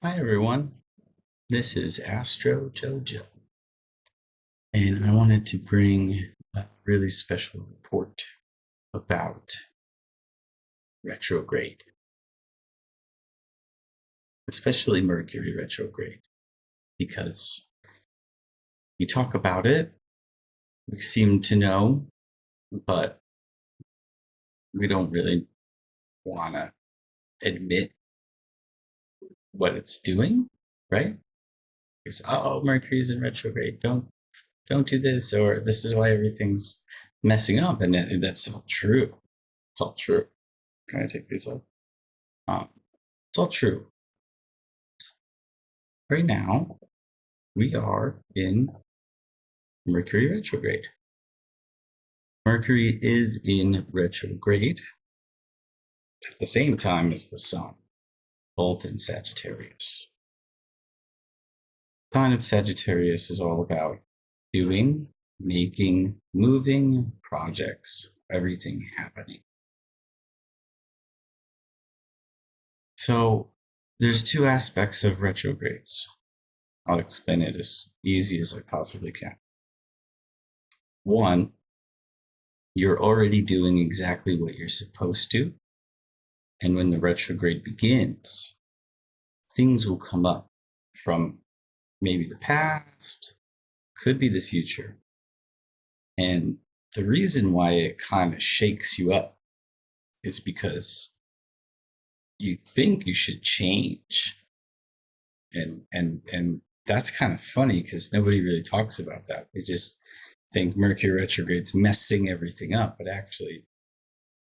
Hi everyone, this is Astro Jojo, and I wanted to bring a really special report about retrograde, especially Mercury retrograde, because we talk about it, we seem to know, but we don't really want to admit what it's doing, right? Because Mercury's in retrograde, don't do this, or this is why everything's messing up, and that's all true. It's all true. Can I take these off? Um, it's all true. Right now, we are in Mercury retrograde. Mercury is in retrograde at the same time as the Sun, both in Sagittarius. Sign of Sagittarius is all about doing, making, moving projects, everything happening. So there's two aspects of retrogrades. I'll explain it as easy as I possibly can. One, you're already doing exactly what you're supposed to. And when the retrograde begins, things will come up from maybe the past, could be the future. And the reason why it kind of shakes you up is because you think you should change. And that's kind of funny because nobody really talks about that. They just think Mercury retrograde's messing everything up, but actually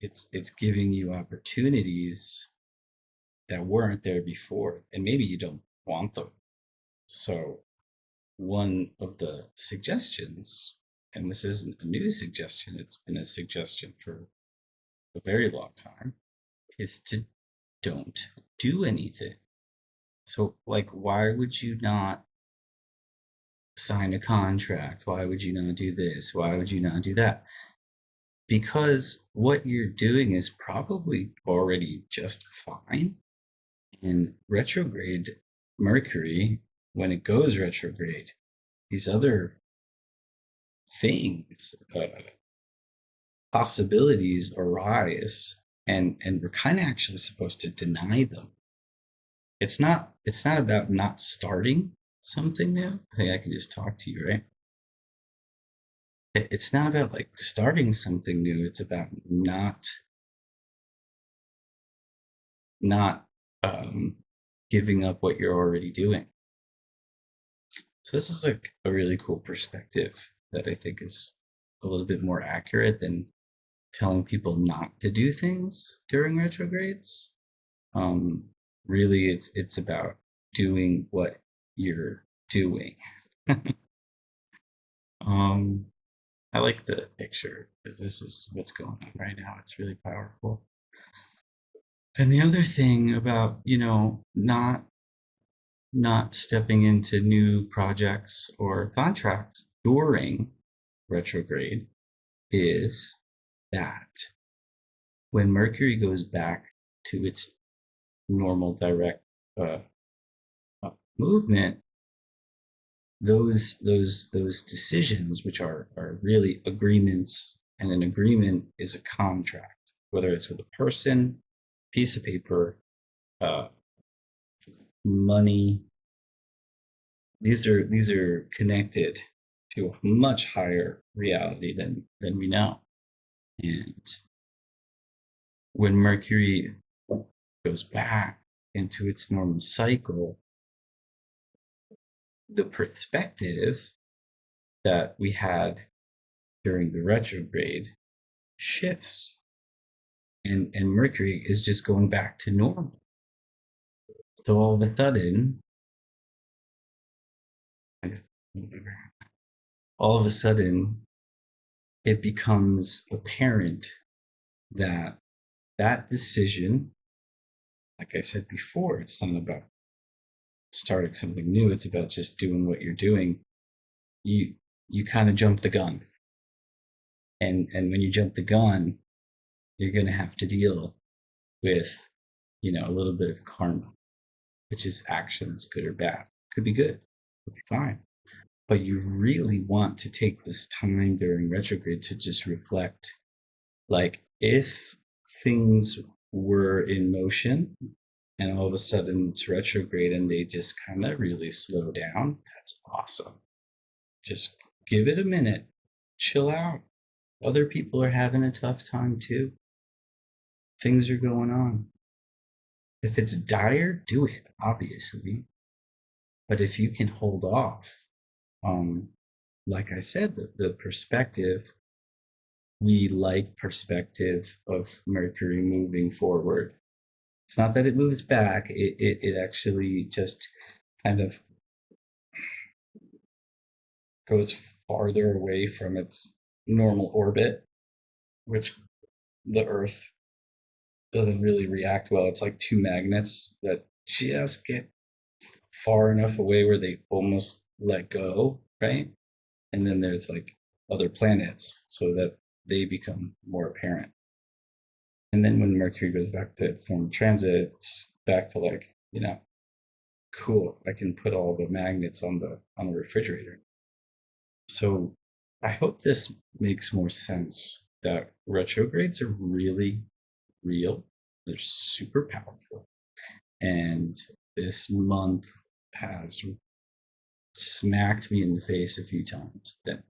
it's giving you opportunities that weren't there before, and maybe you don't want them. So one of the suggestions, and this isn't a new suggestion, it's been a suggestion for a very long time, is to don't do anything. So, like, why would you not sign a contract? Why would you not do this? Why would you not do that? Because what you're doing is probably already just fine. And retrograde Mercury, when it goes retrograde, these other things, possibilities arise, and we're kind of actually supposed to deny them. It's not about not starting something new. I think I can just talk to you, right? It's not about like starting something new. It's about not giving up what you're already doing. So this is like a really cool perspective that I think is a little bit more accurate than telling people not to do things during retrogrades. Um, Really, it's about doing what you're doing. um, I like the picture because this is what's going on right now. It's really powerful. And the other thing about not stepping into new projects or contracts during retrograde is that when Mercury goes back to its normal direct uh, movement, those decisions, which are really agreements, and an agreement is a contract, whether it's with a person, piece of paper, uh, money. These are connected to a much higher reality than we know. And when Mercury goes back into its normal cycle, the perspective that we had during the retrograde shifts, and Mercury is just going back to normal. So all of a sudden, it becomes apparent that that decision, like I said before, it's not about starting something new. It's about just doing what you're doing. You kind of jump the gun, and when you jump the gun, you're going to have to deal with a little bit of karma. which is actions, good or bad. Could be good, could be fine. But you really want to take this time during retrograde to just reflect, like, if things were in motion and all of a sudden it's retrograde and they just kind of really slow down, that's awesome. Just give it a minute, chill out. Other people are having a tough time too. Things are going on. If it's dire, do it, obviously. But if you can hold off, um, like I said, the perspective, we like perspective of Mercury moving forward. It's not that it moves back, it actually just kind of goes farther away from its normal orbit, which the Earth doesn't really react well. It's like two magnets that just get far enough away where they almost let go, right? And then there's like other planets so that they become more apparent. And then when Mercury goes back to form transit, it's back to like, cool. I can put all the magnets on the refrigerator. So I hope this makes more sense that retrogrades are really real. They're super powerful. And this month has smacked me in the face a few times that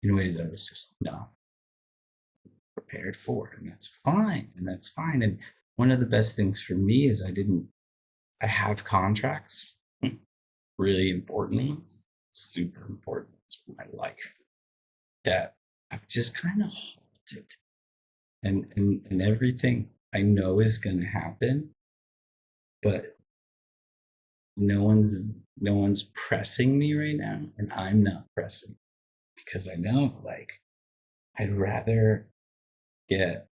in a way that I was just not prepared for. And that's fine. And that's fine. And one of the best things for me is I have contracts, really important ones, super important ones for my life that I've just kind of halted. And everything I know is gonna happen, but no one's pressing me right now, and I'm not pressing because I know, like, I'd rather get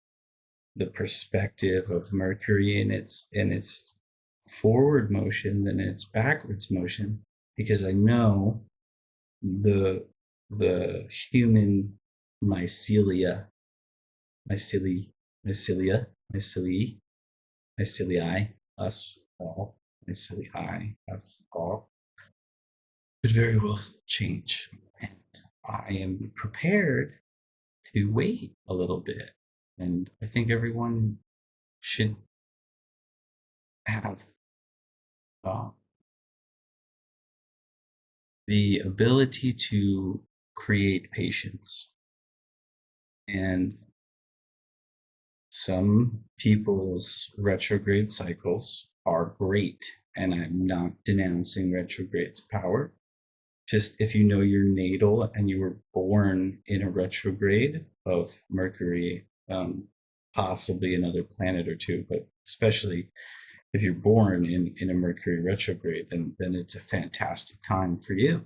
the perspective of Mercury in its forward motion than its backwards motion, because I know the human mycelia, myceli, mycelia, myceli, myceli, us all, myceli, us all, could very well change. And I am prepared to wait a little bit. And I think everyone should have uh, the ability to create patience. And some people's retrograde cycles are great. And I'm not denouncing retrograde's power. Just if you know your natal and you were born in a retrograde of Mercury, possibly another planet or two, but especially if you're born in a Mercury retrograde, then it's a fantastic time for you.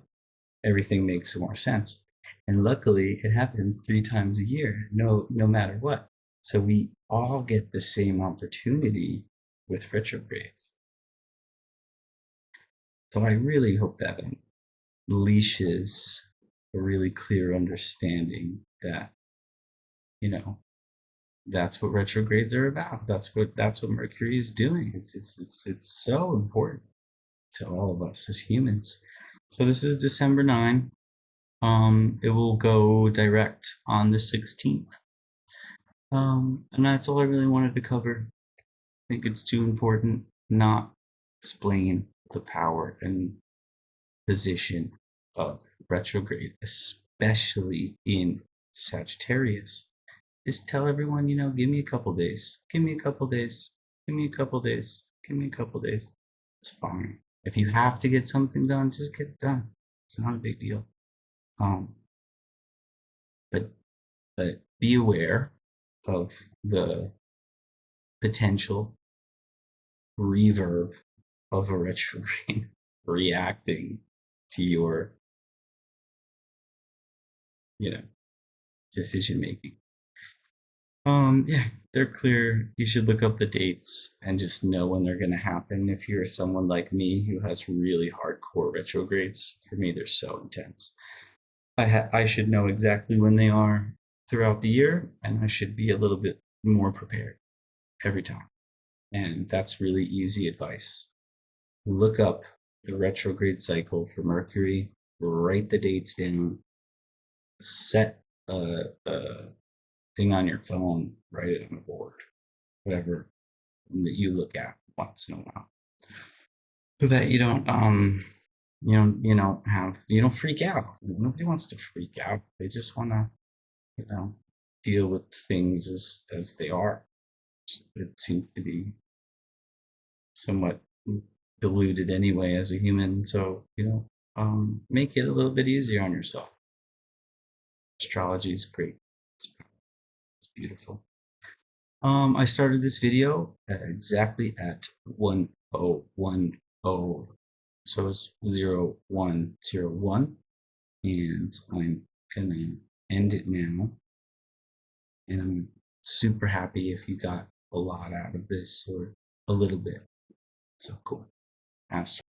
Everything makes more sense. And luckily it happens 3 times a year, no matter what. So we all get the same opportunity with retrogrades. So I really hope that unleashes a really clear understanding that, you know, that's what retrogrades are about. That's what Mercury is doing. It's so important to all of us as humans. So this is December 9. It will go direct on the 16th. And that's all I really wanted to cover. I think it's too important not explain the power and position of retrograde, especially in Sagittarius. Just tell everyone, give me a couple days. Give me a couple days. Give me a couple days. Give me a couple days. It's fine. If you have to get something done, just get it done. It's not a big deal. Um, but be aware of the potential reverb of a retrograde reacting to your, you know, decision making. Yeah, they're clear. You should look up the dates and just know when they're going to happen. If you're someone like me who has really hardcore retrogrades, for me, they're so intense. I should know exactly when they are throughout the year, and I should be a little bit more prepared every time. And that's really easy advice. look up the retrograde cycle for Mercury, write the dates down, set a thing on your phone, write it on a board, whatever that you look at once in a while, so that you don't freak out. Nobody wants to freak out. They just want to, deal with things as they are. It seems to be somewhat deluded anyway as a human. So, make it a little bit easier on yourself. Astrology is great. It's beautiful. I started this video exactly at 1010. So it's 0101. And I'm gonna end it now. And I'm super happy if you got a lot out of this or a little bit. So cool. Astro.